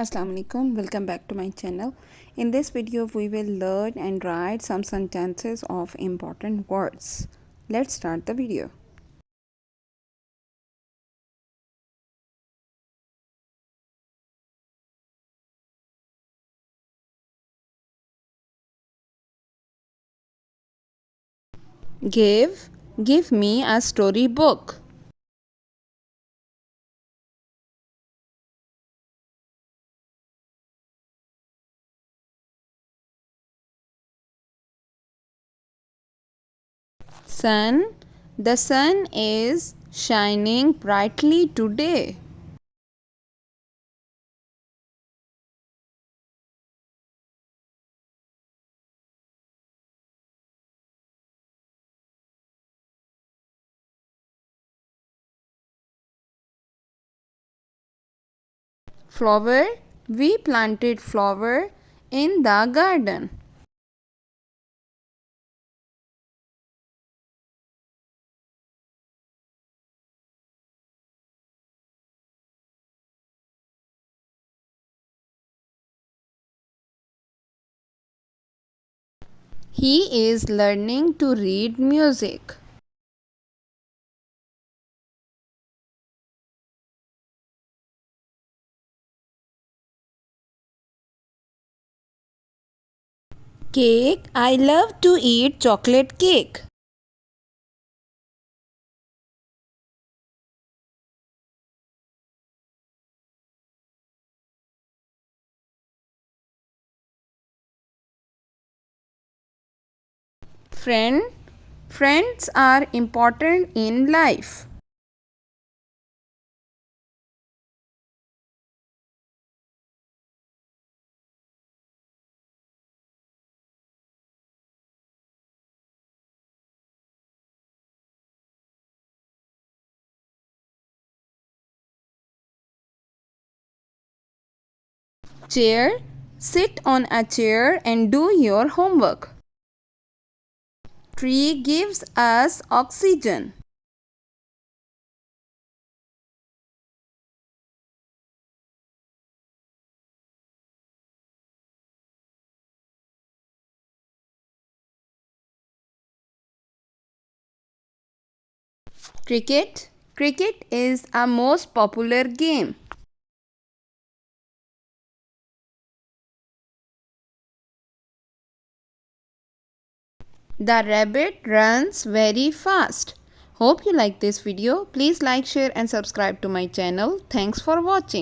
Assalamu alaikum, welcome back to my channel. In this video we will learn and write some sentences of important words. Let's start the video. Give me a storybook. Sun, the sun is shining brightly today. Flower, we planted flower in the garden. He is learning to read music. Cake, I love to eat chocolate cake. Friends are important in life. Chair, sit on a chair and do your homework. Tree gives us oxygen. Cricket is a most popular game. The rabbit runs very fast. Hope you like this video. Please like, share and subscribe to my channel. Thanks for watching.